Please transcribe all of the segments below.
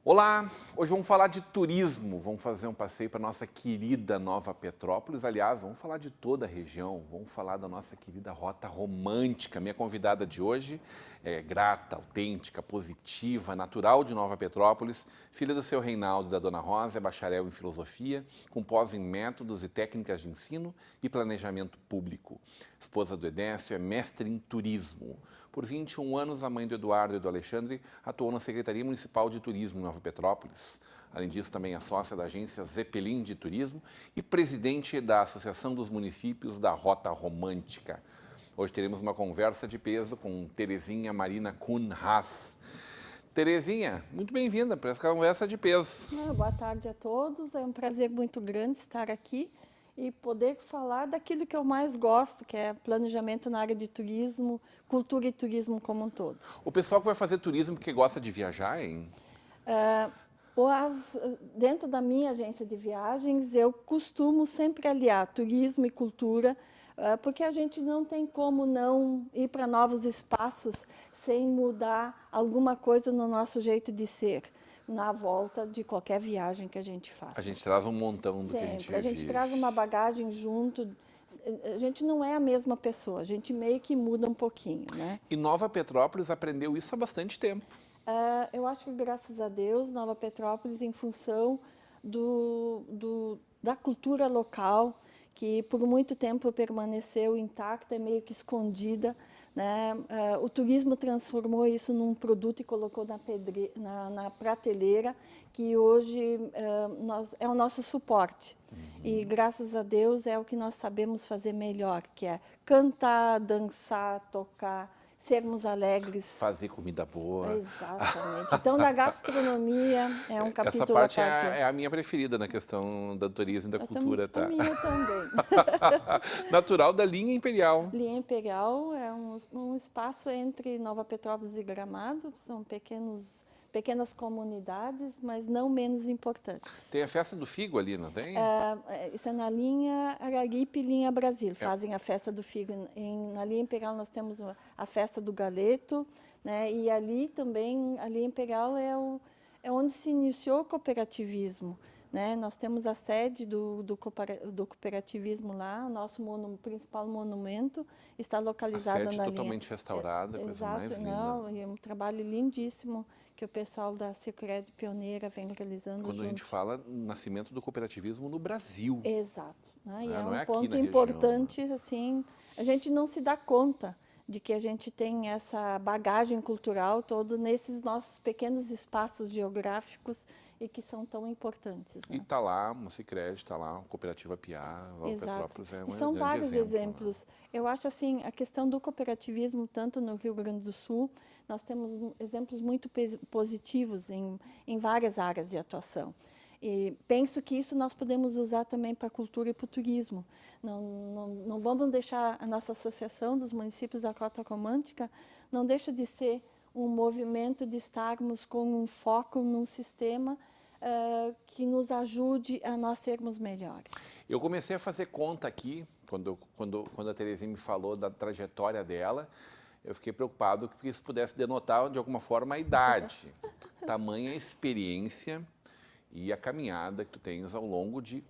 Olá, hoje vamos falar de turismo, vamos fazer um passeio para a nossa querida Nova Petrópolis, aliás, vamos falar de toda a região, vamos falar da nossa querida Rota Romântica. Minha convidada de hoje é grata, autêntica, positiva, natural de Nova Petrópolis, filha do seu Reinaldo e da Dona Rosa, é bacharel em filosofia, com pós em métodos e técnicas de ensino e planejamento público. Esposa do Edécio, é mestre em turismo. Por 21 anos, a mãe do Eduardo e do Alexandre atuou na Secretaria Municipal de Turismo em Nova Petrópolis. Além disso, também é sócia da agência Zeppelin de Turismo e presidente da Associação dos Municípios da Rota Romântica. Hoje teremos uma conversa de peso com Terezinha Marina Kuhn Haas. Terezinha, muito bem-vinda para essa conversa de peso. Boa tarde a todos, é um prazer muito grande estar aqui e poder falar daquilo que eu mais gosto, que é planejamento na área de turismo, cultura e turismo como um todo. O pessoal que vai fazer turismo porque gosta de viajar, hein? Dentro da minha agência de viagens, eu costumo sempre aliar turismo e cultura, porque a gente não tem como não ir para novos espaços sem mudar alguma coisa no nosso jeito de ser, na volta de qualquer viagem que a gente faça. A gente traz um montão do Sempre. que a gente A gente traz uma bagagem junto. A gente não é a mesma pessoa, a gente meio que muda um pouquinho, né? E Nova Petrópolis aprendeu isso há bastante tempo. Eu acho que, graças a Deus, Nova Petrópolis, em função da cultura local, que por muito tempo permaneceu intacta e meio que escondida, né? O turismo transformou isso num produto e colocou na prateleira, que hoje é o nosso suporte. E, graças a Deus, é o que nós sabemos fazer melhor, que é cantar, dançar, tocar, sermos alegres. Fazer comida boa. Exatamente. Então, na gastronomia, é um capítulo Essa parte à parte. é a minha preferida na questão do turismo e da cultura, tá? A minha também. Natural da linha Imperial. Linha Imperial é um espaço entre Nova Petrópolis e Gramado, são pequenas comunidades, mas não menos importantes. Tem a festa do figo ali, não tem? Isso é na linha Araripe e linha Brasil, fazem a festa do figo. Na linha Imperial nós temos a festa do galeto, né? E ali também, a linha Imperial é onde se iniciou o cooperativismo. Né? Nós temos a sede do cooperativismo lá, o nosso principal monumento está localizado na linha. A sede totalmente restaurada, coisa mais linda. Não, e é um trabalho lindíssimo que o pessoal da Sicredi Pioneira vem realizando Quando junto. a gente fala nascimento do cooperativismo no Brasil. Exato. Né? E é não um é aqui ponto na importante, região, né? assim, a gente não se dá conta de que a gente tem essa bagagem cultural toda nesses nossos pequenos espaços geográficos e que são tão importantes. E Né? está lá, uma Sicredi, está lá, a Cooperativa Piá, Nova Petrópolis é um E são grande vários exemplo. exemplos. Eu acho assim, a questão do cooperativismo, tanto no Rio Grande do Sul, nós temos exemplos muito positivos em várias áreas de atuação. E penso que isso nós podemos usar também para a cultura e para o turismo. Não vamos deixar a nossa associação dos municípios da Rota Romântica, não deixa de ser um movimento de estarmos com um foco num sistema que nos ajude a nós sermos melhores. Eu comecei a fazer conta aqui, quando a Terezinha me falou da trajetória dela, eu fiquei preocupado que isso pudesse denotar, de alguma forma, a idade, tamanha experiência e a caminhada que tu tens ao longo de...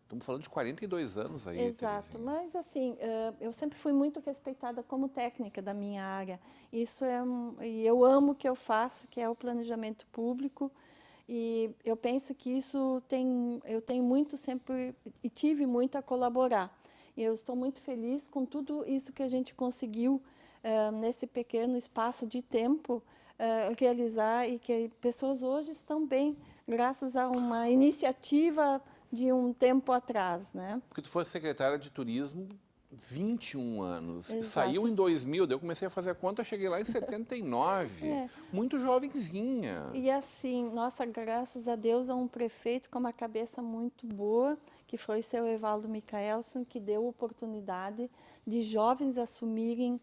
Estamos falando de 42 anos aí, Exato, Terezinha. mas assim, eu sempre fui muito respeitada como técnica da minha área. E eu amo o que eu faço, que é o planejamento público. E eu penso que eu tenho muito sempre e tive muito a colaborar. E eu estou muito feliz com tudo isso que a gente conseguiu nesse pequeno espaço de tempo realizar e que pessoas hoje estão bem, graças a uma iniciativa de um tempo atrás, né? Porque tu fosse secretária de turismo 21 anos. Exato. Saiu em 2000, daí eu comecei a fazer a conta, eu cheguei lá em 79. Muito jovenzinha. E assim, nossa, graças a Deus, é um prefeito com uma cabeça muito boa, que foi o seu Evaldo Michaelson, que deu oportunidade de jovens assumirem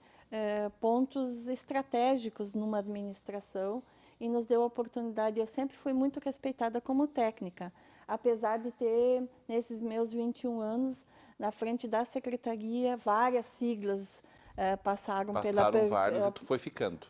pontos estratégicos numa administração e nos deu a oportunidade. Eu sempre fui muito respeitada como técnica, apesar de ter, nesses meus 21 anos, na frente da secretaria, várias siglas passaram vários e tu foi ficando.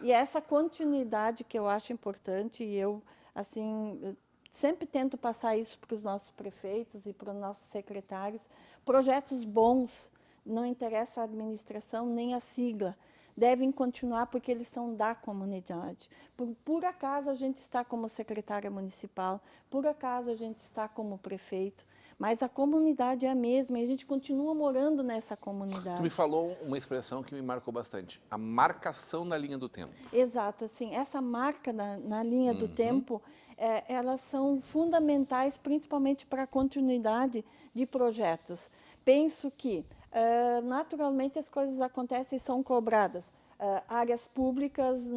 E essa continuidade que eu acho importante, e eu, assim, sempre tento passar isso para os nossos prefeitos e para os nossos secretários, projetos bons, não interessa a administração nem a sigla, devem continuar porque eles são da comunidade. Por acaso a gente está como secretária municipal, por acaso a gente está como prefeito, mas a comunidade é a mesma e a gente continua morando nessa comunidade. Tu me falou uma expressão que me marcou bastante, a marcação na linha do tempo. Exato, assim, essa marca na linha do tempo, elas são fundamentais, principalmente para a continuidade de projetos. Penso que, naturalmente, as coisas acontecem e são cobradas. Áreas públicas,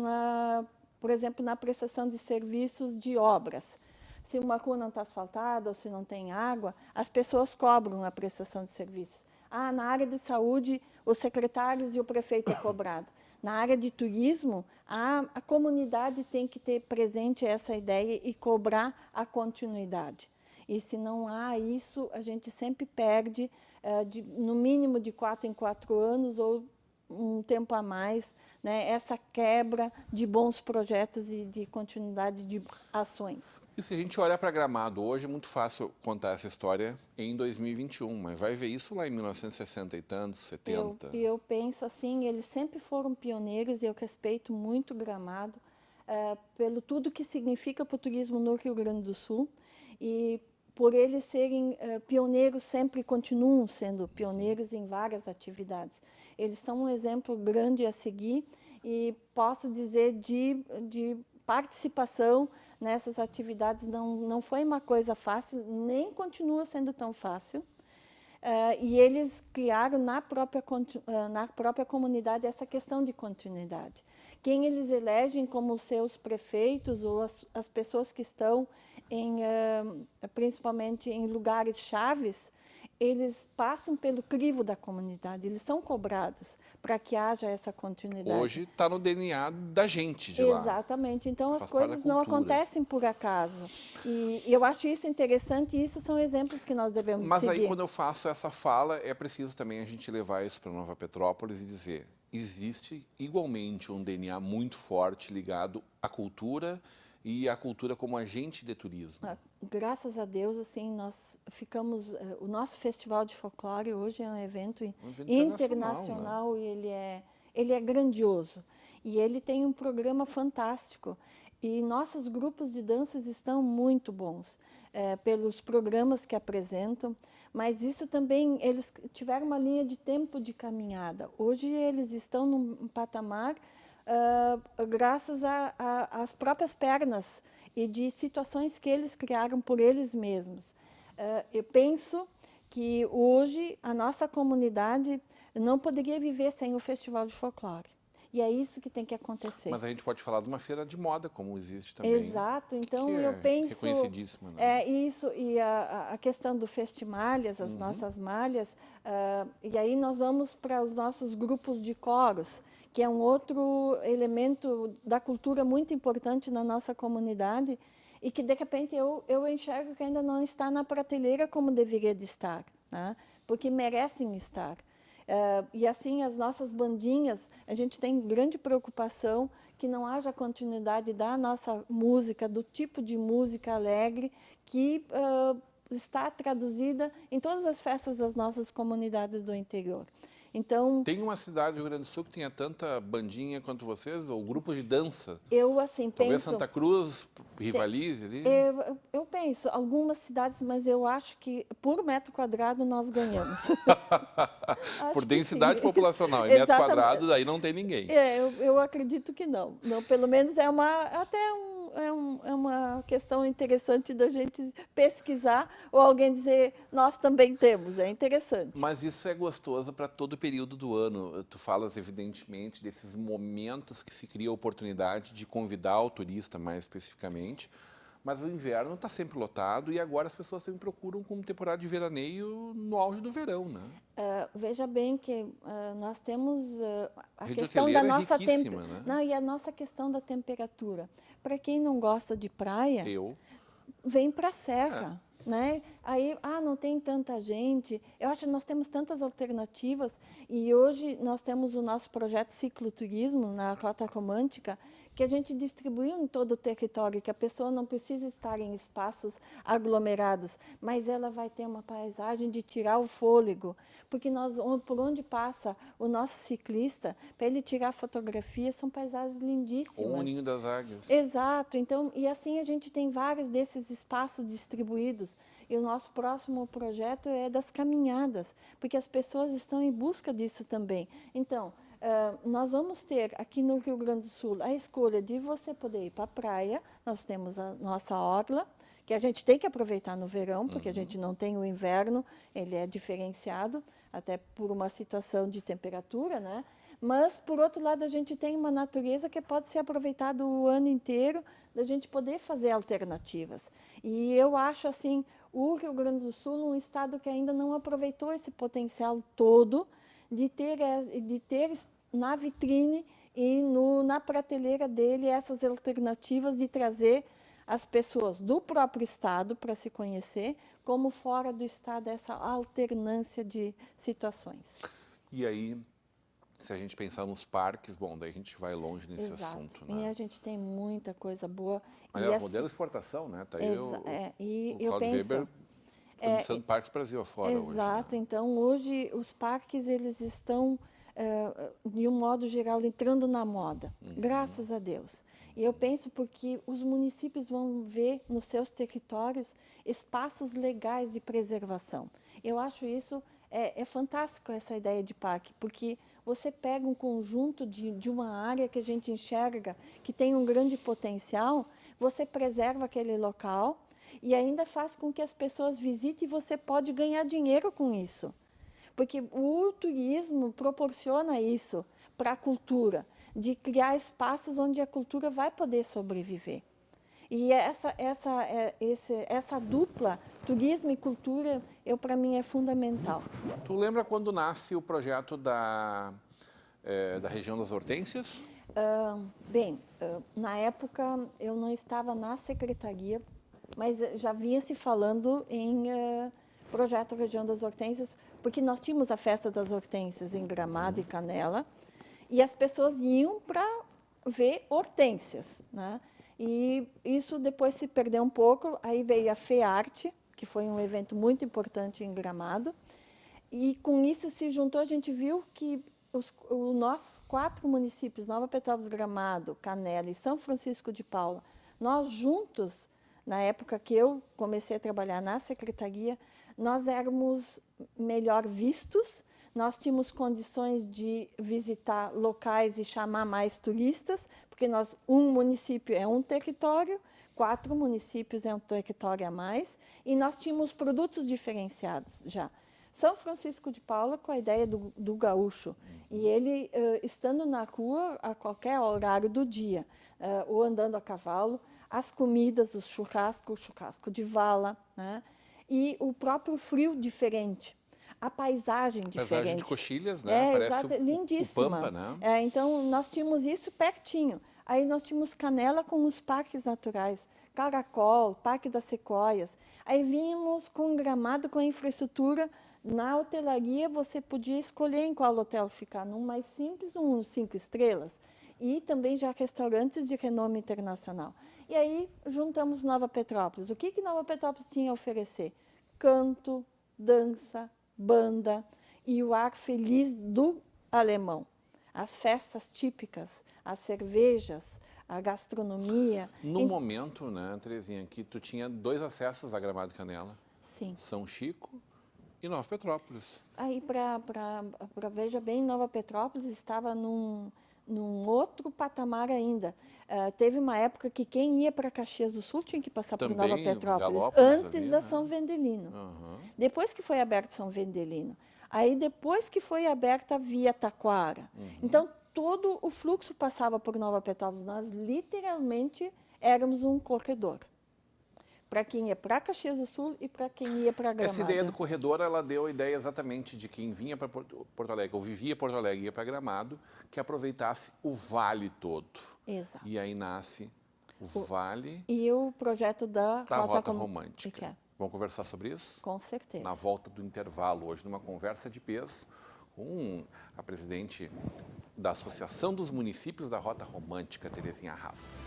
por exemplo, na prestação de serviços de obras. Se uma rua não está asfaltada ou se não tem água, as pessoas cobram a prestação de serviços. Na área de saúde, os secretários e o prefeito é cobrado. Na área de turismo, a comunidade tem que ter presente essa ideia e cobrar a continuidade. E se não há isso, a gente sempre perde, no mínimo de 4 em 4 anos ou um tempo a mais, né, essa quebra de bons projetos e de continuidade de ações. E se a gente olha para Gramado hoje, é muito fácil contar essa história em 2021, mas vai ver isso lá em 1960 e tantos, 70. Eu penso assim, eles sempre foram pioneiros e eu respeito muito Gramado pelo tudo que significa para o turismo no Rio Grande do Sul e por eles serem pioneiros, sempre continuam sendo pioneiros em várias atividades. Eles são um exemplo grande a seguir e posso dizer de participação nessas atividades não foi uma coisa fácil, nem continua sendo tão fácil. E eles criaram na própria comunidade essa questão de continuidade. Quem eles elegem como seus prefeitos ou as pessoas que estão principalmente em lugares chaves, eles passam pelo crivo da comunidade, eles são cobrados para que haja essa continuidade. Hoje está no DNA da gente de lá. Exatamente, então as coisas não acontecem por acaso. E eu acho isso interessante e isso são exemplos que nós devemos seguir. Mas aí quando eu faço essa fala, é preciso também a gente levar isso para Nova Petrópolis e dizer, existe igualmente um DNA muito forte ligado à cultura e a cultura como agente de turismo. Graças a Deus, assim, nós ficamos... o nosso Festival de Folclore hoje é um evento internacional, né? E ele é grandioso. E ele tem um programa fantástico. E nossos grupos de danças estão muito bons, pelos programas que apresentam. Mas isso também, eles tiveram uma linha de tempo de caminhada. Hoje eles estão num patamar... graças às próprias pernas e de situações que eles criaram por eles mesmos. Eu penso que hoje a nossa comunidade não poderia viver sem o Festival de Folclore. E é isso que tem que acontecer. Mas a gente pode falar de uma feira de moda, como existe também. Exato, então eu penso... reconhecidíssima, né? É isso, e a questão do Festimalhas, as nossas malhas, e aí nós vamos para os nossos grupos de coros, que é um outro elemento da cultura muito importante na nossa comunidade e que, de repente, eu enxergo que ainda não está na prateleira como deveria de estar, né? Porque merecem estar. E assim, as nossas bandinhas, a gente tem grande preocupação que não haja continuidade da nossa música, do tipo de música alegre que está traduzida em todas as festas das nossas comunidades do interior. Então, tem uma cidade do Rio Grande do Sul que tenha tanta bandinha quanto vocês, ou grupos de dança? Eu, assim, Talvez penso... Santa Cruz rivalize ali? Eu penso, algumas cidades, mas eu acho que por metro quadrado nós ganhamos. Por densidade populacional, em metro quadrado, daí não tem ninguém. Eu acredito que não. Pelo menos é é uma questão interessante da gente pesquisar ou alguém dizer, nós também temos, é interessante. Mas isso é gostoso para todo o período do ano. Tu falas, evidentemente, desses momentos que se cria a oportunidade de convidar o turista, mais especificamente, mas o inverno está sempre lotado e agora as pessoas também procuram como temporada de veraneio no auge do verão, né? Veja bem que nós temos a Rede questão da hoteleira é nossa riquíssima, né? Não, e a nossa questão da temperatura. Para quem não gosta de praia, Eu. vem para a serra, né? Aí, não tem tanta gente. Eu acho que nós temos tantas alternativas e hoje nós temos o nosso projeto Cicloturismo na Rota Romântica, que a gente distribuiu em todo o território, que a pessoa não precisa estar em espaços aglomerados, mas ela vai ter uma paisagem de tirar o fôlego, porque por onde passa o nosso ciclista, para ele tirar fotografia, são paisagens lindíssimas. Ou o Ninho das Águias. Exato, então, e assim a gente tem vários desses espaços distribuídos. E o nosso próximo projeto é das caminhadas, porque as pessoas estão em busca disso também. Então, nós vamos ter aqui no Rio Grande do Sul a escolha de você poder ir para a praia, nós temos a nossa orla, que a gente tem que aproveitar no verão, porque a gente não tem o inverno, ele é diferenciado, até por uma situação de temperatura, né? Mas, por outro lado, a gente tem uma natureza que pode ser aproveitada o ano inteiro, da gente poder fazer alternativas. E eu acho, assim, o Rio Grande do Sul um estado que ainda não aproveitou esse potencial todo de ter na vitrine e na prateleira dele essas alternativas de trazer as pessoas do próprio estado para se conhecer, como fora do estado, essa alternância de situações. E aí, se a gente pensar nos parques, bom, daí a gente vai longe nesse Exato. assunto, E né? a gente tem muita coisa boa. Aliás, modelo exportação, né? Tá aí o eu Claudio penso, Weber lançando parques Brasil afora exato. hoje, né? Então, hoje, os parques eles estão, de um modo geral, entrando na moda, graças a Deus. E eu penso porque os municípios vão ver nos seus territórios espaços legais de preservação. Eu acho isso é fantástico, essa ideia de parque, porque você pega um conjunto de uma área que a gente enxerga que tem um grande potencial, você preserva aquele local e ainda faz com que as pessoas visitem e você pode ganhar dinheiro com isso. Porque o turismo proporciona isso para a cultura, de criar espaços onde a cultura vai poder sobreviver. E essa dupla, turismo e cultura, para mim, é fundamental. Tu lembra quando nasce o projeto da região das Hortênsias? Na época, eu não estava na secretaria, mas já vinha se falando em projeto Região das Hortênsias, porque nós tínhamos a Festa das Hortênsias em Gramado e Canela, e as pessoas iam para ver hortênsias, né? E isso depois se perdeu um pouco, aí veio a FEARTE, que foi um evento muito importante em Gramado, e com isso se juntou, a gente viu que nós 4 municípios, Nova Petrópolis, Gramado, Canela e São Francisco de Paula, nós juntos, na época que eu comecei a trabalhar na secretaria, nós éramos melhor vistos, nós tínhamos condições de visitar locais e chamar mais turistas, porque um município é um território, 4 municípios é um território a mais, e nós tínhamos produtos diferenciados já. São Francisco de Paula com a ideia do gaúcho, e ele estando na rua a qualquer horário do dia, ou andando a cavalo, as comidas, o churrasco de vala, né? E o próprio frio diferente, a paisagem diferente. Paisagem de Coxilhas, né? Parece exato, lindíssima. o Pampa, né? Então, nós tínhamos isso pertinho. Aí nós tínhamos Canela com os parques naturais, Caracol, Parque das Sequoias. Aí vínhamos com Gramado, com a infraestrutura. Na hotelaria, você podia escolher em qual hotel ficar, num mais simples ou num 5 estrelas. E também já restaurantes de renome internacional. E aí juntamos Nova Petrópolis. O que Nova Petrópolis tinha a oferecer? Canto, dança, banda e o ar feliz do alemão. As festas típicas, as cervejas, a gastronomia. No momento, né, Terezinha, que tu tinha 2 acessos a Gramado e Canela. Sim. São Chico e Nova Petrópolis. Aí, veja bem, Nova Petrópolis estava num outro patamar ainda. Teve uma época que quem ia para Caxias do Sul tinha que passar por Nova Petrópolis, antes ali, da né? São Vendelino. Uhum. Depois que foi aberto São Vendelino. Aí depois que foi aberta a Via Taquara. Então, todo o fluxo passava por Nova Petrópolis. Nós, literalmente, éramos um corredor. Para quem ia para Caxias do Sul e para quem ia para Gramado. Essa ideia do corredor, ela deu a ideia exatamente de quem vinha para Porto Alegre, ou vivia Porto Alegre e ia para Gramado, que aproveitasse o vale todo. Exato. E aí nasce o vale e o projeto da Rota Romântica. Vamos conversar sobre isso? Com certeza. Na volta do intervalo, hoje, numa conversa de peso com a presidente da Associação dos Municípios da Rota Romântica, Terezinha Haas.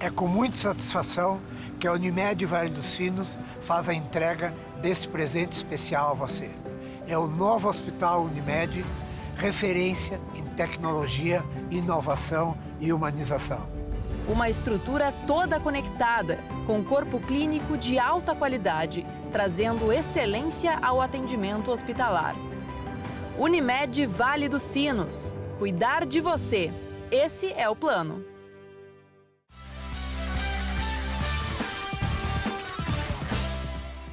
É com muita satisfação que a Unimed Vale dos Sinos faz a entrega deste presente especial a você. É o novo Hospital Unimed, referência em tecnologia, inovação e humanização. Uma estrutura toda conectada, com corpo clínico de alta qualidade, trazendo excelência ao atendimento hospitalar. Unimed Vale dos Sinos. Cuidar de você. Esse é o plano.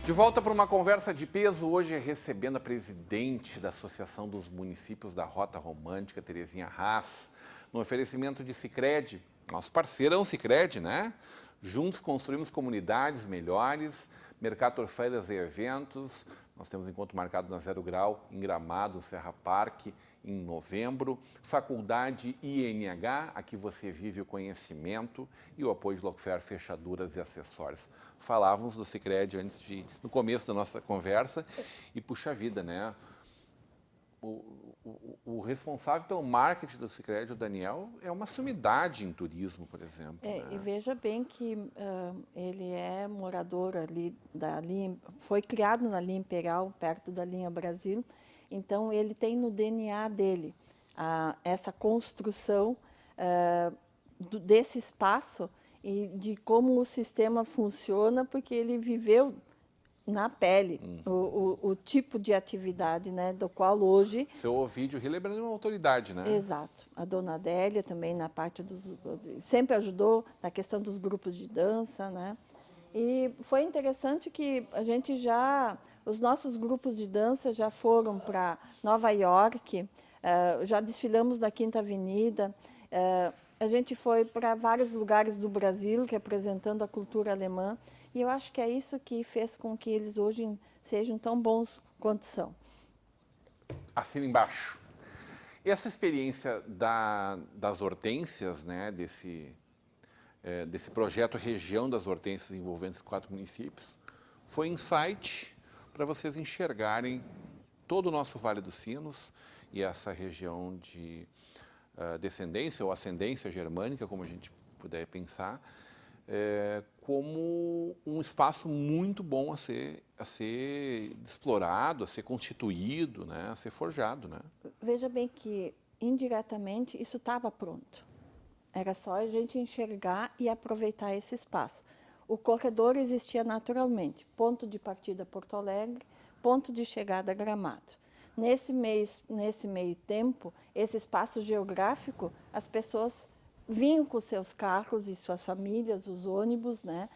De volta para uma conversa de peso, hoje recebendo a presidente da Associação dos Municípios da Rota Romântica, Terezinha Haas, no oferecimento de Sicredi, nosso parceirão Sicredi, né? Juntos construímos comunidades melhores, Mercator Feiras e Eventos, nós temos encontro marcado na Zero Grau, em Gramado, Serra Parque, em novembro. Faculdade INH, aqui você vive o conhecimento, e o apoio de Locfer Fechaduras e Acessórios. Falávamos do Sicredi no começo da nossa conversa, e puxa vida, né? O responsável pelo marketing do Sicredi, o Daniel, é uma sumidade em turismo, por exemplo. Né? E veja bem que ele é morador ali da linha, foi criado na linha Imperial, perto da linha Brasil, então ele tem no DNA dele essa construção desse espaço e de como o sistema funciona, porque ele viveu na pele o tipo de atividade, né, do qual hoje... Seu Ovídio Hillebrand é uma autoridade, né? Exato. A dona Adélia também na parte sempre ajudou na questão dos grupos de dança, né? E foi interessante que a gente os nossos grupos de dança já foram para Nova York, já desfilamos na Quinta Avenida, a gente foi para vários lugares do Brasil, representando a cultura alemã, e eu acho que é isso que fez com que eles hoje sejam tão bons quanto são. Assina embaixo. E essa experiência das hortênsias, né, desse projeto Região das Hortênsias envolvendo esses 4 municípios, foi insight para vocês enxergarem todo o nosso Vale dos Sinos e essa região de descendência ou ascendência germânica, como a gente puder pensar, como um espaço muito bom a ser explorado, a ser constituído, né, a ser forjado, né? Veja bem que, indiretamente, isso estava pronto. Era só a gente enxergar e aproveitar esse espaço. O corredor existia naturalmente, ponto de partida Porto Alegre, ponto de chegada Gramado. nesse meio tempo, esse espaço geográfico, as pessoas vinham com seus carros e suas famílias, os ônibus, né?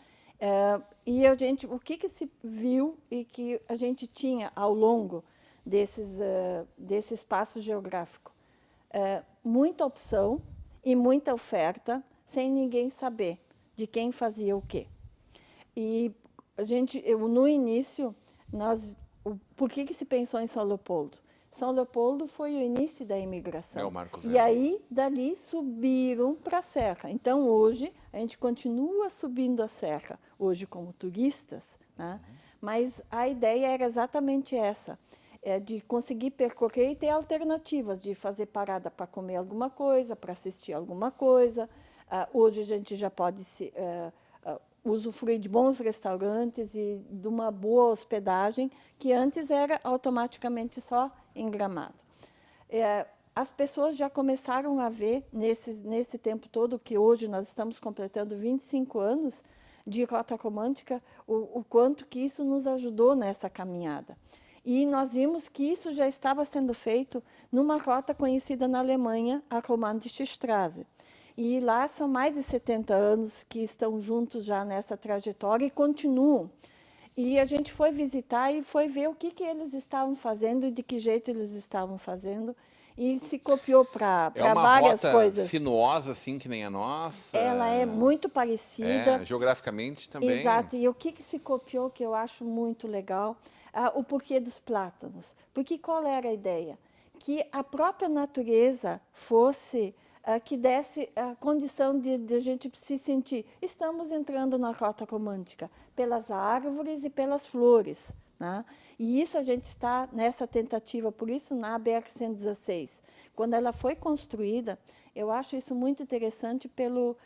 E o que se viu e que a gente tinha ao longo desse espaço geográfico? Muita opção e muita oferta, sem ninguém saber de quem fazia o quê. E no início, por que se pensou em São Leopoldo? São Leopoldo foi o início da imigração. É o Marco E Zero. aí, dali, subiram para a Serra. Então, hoje, a gente continua subindo a Serra, hoje como turistas, né? Mas a ideia era exatamente essa, de conseguir percorrer e ter alternativas, de fazer parada para comer alguma coisa, para assistir alguma coisa. Hoje a gente já pode usufruir de bons restaurantes e de uma boa hospedagem, que antes era automaticamente só em Gramado. As pessoas já começaram a ver, nesse tempo todo, que hoje nós estamos completando 25 anos de Rota Romântica, o quanto que isso nos ajudou nessa caminhada. E nós vimos que isso já estava sendo feito numa rota conhecida na Alemanha, a Romantische Straße. E lá são mais de 70 anos que estão juntos já nessa trajetória e continuam. E a gente foi visitar e foi ver o que eles estavam fazendo e de que jeito eles estavam fazendo. E se copiou para várias coisas. É uma rota sinuosa, assim, que nem a nossa? Ela é muito parecida. Geograficamente também. Exato. E o que se copiou, que eu acho muito legal, o porquê dos plátanos. Porque qual era a ideia? Que a própria natureza fosse... que desse a condição de a gente se sentir, estamos entrando na Rota Romântica, pelas árvores e pelas flores, né? E isso a gente está nessa tentativa, por isso na BR-116. Quando ela foi construída, eu acho isso muito interessante pelo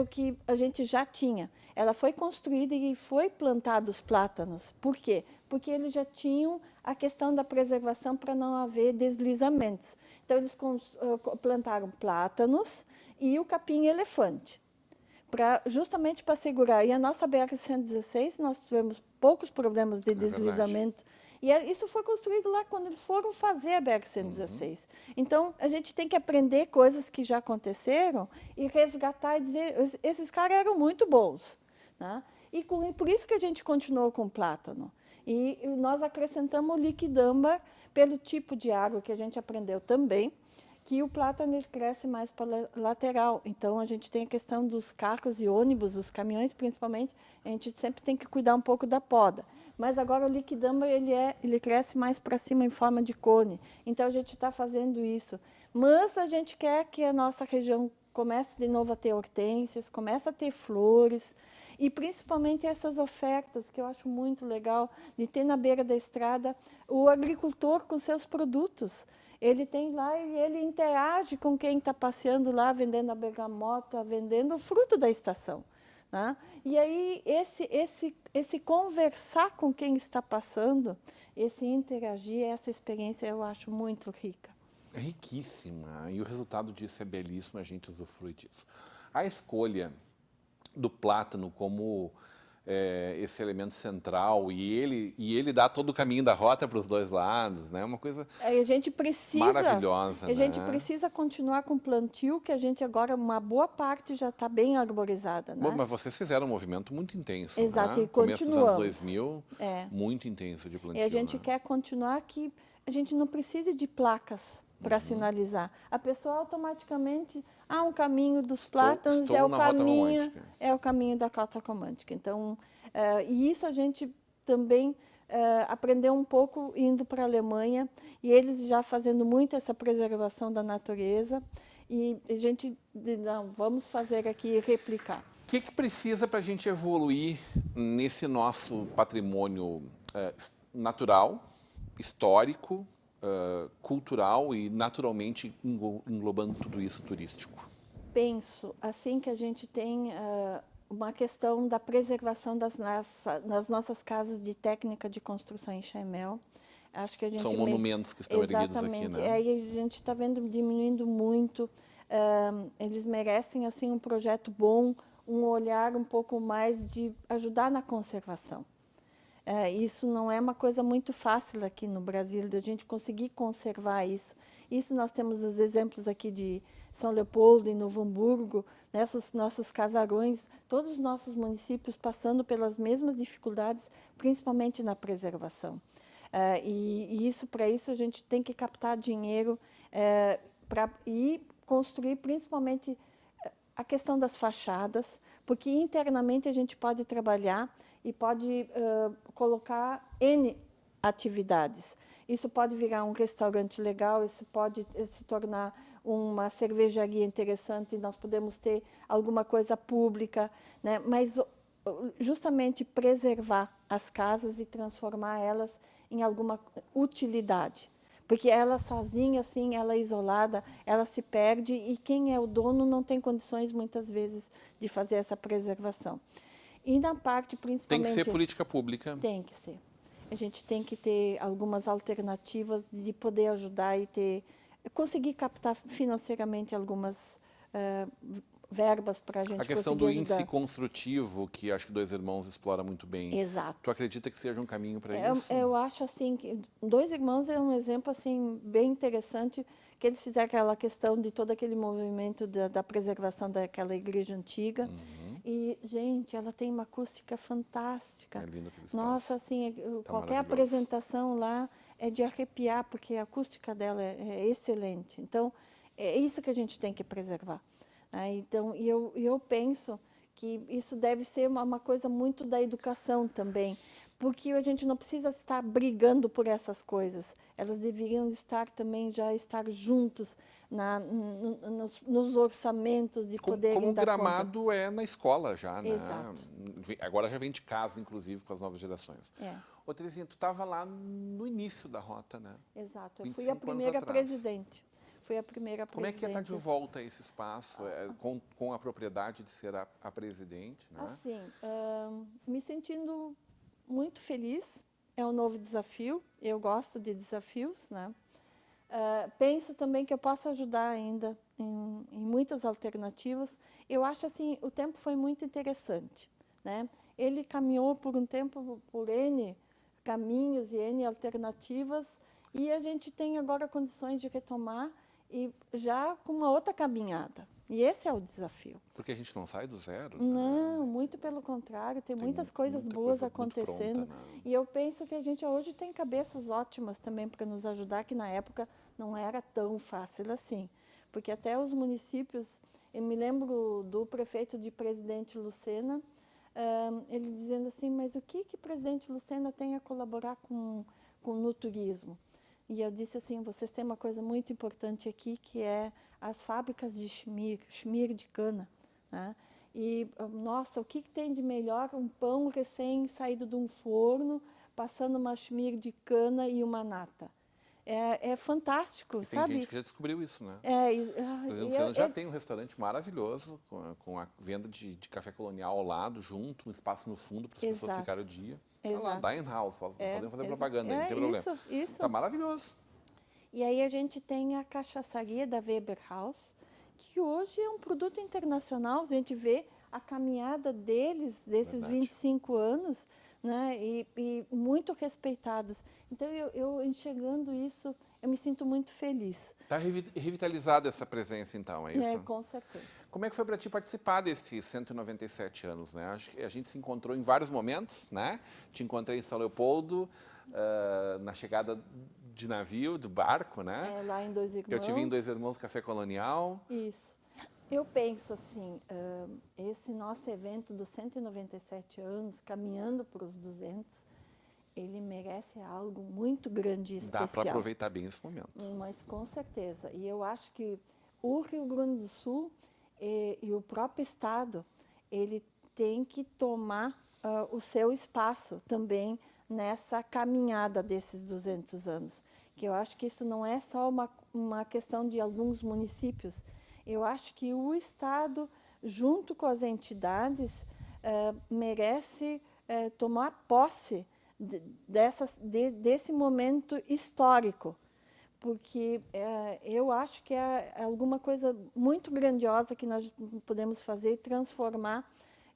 que a gente já tinha. Ela foi construída e foi plantados plátanos. Por quê? Porque eles já tinham a questão da preservação para não haver deslizamentos. Então, eles plantaram plátanos e o capim-elefante, justamente para segurar. E a nossa BR-116, nós tivemos poucos problemas de deslizamento. E isso foi construído lá quando eles foram fazer a BR-116. Então, a gente tem que aprender coisas que já aconteceram e resgatar e dizer, esses caras eram muito bons, né? E por isso que a gente continuou com o plátano. E nós acrescentamos o liquidâmbar pelo tipo de água que a gente aprendeu também, que o plátano ele cresce mais para lateral. Então, a gente tem a questão dos carros e ônibus, os caminhões principalmente, a gente sempre tem que cuidar um pouco da poda. Mas agora o liquidâmbar ele cresce mais para cima em forma de cone. Então, a gente está fazendo isso. Mas a gente quer que a nossa região comece de novo a ter hortênsias, comece a ter flores, e principalmente essas ofertas, que eu acho muito legal, de ter na beira da estrada o agricultor com seus produtos. Ele tem lá e ele interage com quem está passeando lá, vendendo a bergamota, vendendo o fruto da estação, né? E aí, esse conversar com quem está passando, esse interagir, essa experiência eu acho muito rica. É riquíssima, e o resultado disso é belíssimo, a gente usufrui disso. A escolha do plátano como esse elemento central, e ele dá todo o caminho da rota para os dois lados, né? Uma coisa a gente precisa, maravilhosa. A gente precisa continuar com o plantio, que a gente agora, uma boa parte já está bem arborizada, né? Bom, mas vocês fizeram um movimento muito intenso, exato, né? E continuamos. Começo dos anos 2000, muito intenso de plantio. E a gente né? quer continuar que a gente não precise de placas para sinalizar. A pessoa automaticamente, um caminho dos plátanos estou é o caminho da Rota Romântica. Então, e isso a gente também aprendeu um pouco indo para a Alemanha, e eles já fazendo muito essa preservação da natureza, e a gente, não, vamos fazer aqui e replicar. O que precisa para a gente evoluir nesse nosso patrimônio natural, histórico, cultural e naturalmente englobando tudo isso turístico? Penso, assim que a gente tem uma questão da preservação das nossas casas de técnica de construção em Chaimel. Acho que a gente são monumentos que estão erguidos aqui, né? Aí a gente está vendo diminuindo muito. Eles merecem assim um projeto bom, um olhar um pouco mais de ajudar na conservação. Isso não é uma coisa muito fácil aqui no Brasil, da gente conseguir conservar isso. Isso nós temos os exemplos aqui de São Leopoldo e Novo Hamburgo, nesses nossos casarões, todos os nossos municípios passando pelas mesmas dificuldades, principalmente na preservação. E isso, para isso, a gente tem que captar dinheiro e construir principalmente a questão das fachadas, porque internamente a gente pode trabalhar e pode colocar N atividades. Isso pode virar um restaurante legal, isso pode se tornar uma cervejaria interessante, nós podemos ter alguma coisa pública, né? Mas justamente preservar as casas e transformar elas em alguma utilidade. Porque ela sozinha, assim, ela isolada, ela se perde e quem é o dono não tem condições, muitas vezes, de fazer essa preservação. E na parte, principalmente... Tem que ser política pública. Tem que ser. A gente tem que ter algumas alternativas de poder ajudar e conseguir captar financeiramente algumas verbas para a gente conseguir ajudar. A questão do índice construtivo, que acho que Dois Irmãos explora muito bem. Exato. Tu acredita que seja um caminho para isso? Eu acho assim que Dois Irmãos é um exemplo assim bem interessante, que eles fizeram aquela questão de todo aquele movimento da preservação daquela igreja antiga. E, gente, ela tem uma acústica fantástica. É lindo aquele espaço. Nossa, assim, Tá qualquer maravilhoso. apresentação lá é de arrepiar, porque a acústica dela é excelente. Então, é isso que a gente tem que preservar. Então, eu penso que isso deve ser uma coisa muito da educação também, porque a gente não precisa estar brigando por essas coisas. Elas deveriam estar juntos nos orçamentos de poderem Como o dar Gramado conta. é na escola já, né? Exato. Agora já vem de casa, inclusive, com as novas gerações. Ô, Terezinha, tu estava lá no início da rota, né? Exato. Eu 25 fui a anos primeira atrás. presidente. Fui a primeira Como é que é estar presidente. de volta a esse espaço, com a propriedade de ser a presidente, né? Assim, me sentindo muito feliz. É um novo desafio. Eu gosto de desafios, né? Penso também que eu posso ajudar ainda em muitas alternativas. Eu acho assim, o tempo foi muito interessante, né? Ele caminhou por um tempo por N caminhos e N alternativas e a gente tem agora condições de retomar e já com uma outra caminhada. E esse é o desafio. Porque a gente não sai do zero. Não, muito pelo contrário, tem muitas coisas muita boas coisa muito acontecendo. pronta, né? E eu penso que a gente hoje tem cabeças ótimas também para nos ajudar, que na época não era tão fácil assim. Porque até os municípios, eu me lembro do prefeito de Presidente Lucena, ele dizendo assim, mas o que Presidente Lucena tem a colaborar no turismo? E eu disse assim, vocês têm uma coisa muito importante aqui, que é as fábricas de schmir de cana, né? E, nossa, o que tem de melhor um pão recém-saído de um forno, passando uma schmir de cana e uma nata? É fantástico, Tem sabe? gente que já descobriu isso, né? Por exemplo, você já tem um restaurante maravilhoso, com a venda de café colonial ao lado, junto, um espaço no fundo para as pessoas ficarem o dia. Exato. Dine House, podemos fazer propaganda, não tem problema. Isso. Tá maravilhoso. E aí a gente tem a cachaçaria da Weber House, que hoje é um produto internacional. A gente vê a caminhada desses Verdade. 25 anos, né, e muito respeitados. Então, eu enxergando isso, eu me sinto muito feliz. Está revitalizada essa presença, então, é isso? Com certeza. Como é que foi para ti participar desses 197 anos, né? Acho que a gente se encontrou em vários momentos, né? Te encontrei em São Leopoldo, na chegada de navio, do barco, né? Lá em Dois Irmãos. Eu te vi em Dois Irmãos Café Colonial. Isso. Eu penso assim, esse nosso evento dos 197 anos, caminhando para os 200, ele merece algo muito grande e especial. Dá para aproveitar bem esse momento. Mas com certeza. E eu acho que o Rio Grande do Sul e o próprio Estado, ele tem que tomar o seu espaço também nessa caminhada desses 200 anos. Que eu acho que isso não é só uma questão de alguns municípios. Eu acho que o Estado, junto com as entidades, merece tomar posse desse momento histórico, porque eu acho que é alguma coisa muito grandiosa que nós podemos fazer e transformar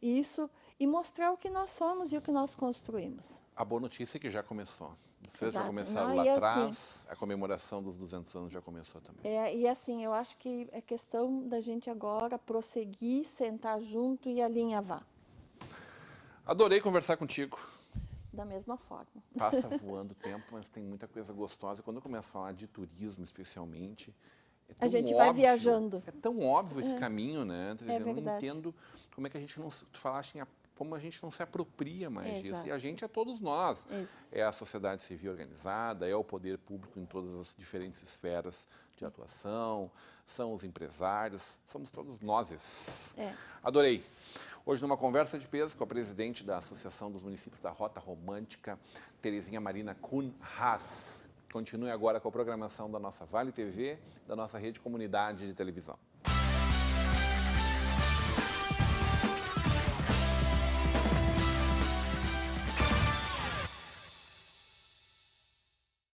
isso e mostrar o que nós somos e o que nós construímos. A boa notícia é que já começou. Vocês já Exato. começaram Não, lá e atrás, a comemoração dos 200 anos já começou também. E assim, eu acho que é questão da gente agora prosseguir, sentar junto e alinhavar. Adorei conversar contigo. Da mesma forma. Passa voando o tempo, mas tem muita coisa gostosa. Quando eu começo a falar de turismo, especialmente, é tão A gente óbvio, vai viajando. É tão óbvio esse caminho, né? Quer dizer, eu não verdade. entendo como é que a gente não... Tu falaste em como a gente não se apropria mais disso. Exato. E a gente é todos nós. Isso. É a sociedade civil organizada, é o poder público em todas as diferentes esferas de atuação, são os empresários, somos todos nós. É. Adorei. Hoje, numa conversa de peso com a presidente da Associação dos Municípios da Rota Romântica, Terezinha Marina Kuhn Haas. Continue agora com a programação da nossa Vale TV, da nossa rede comunidade de televisão.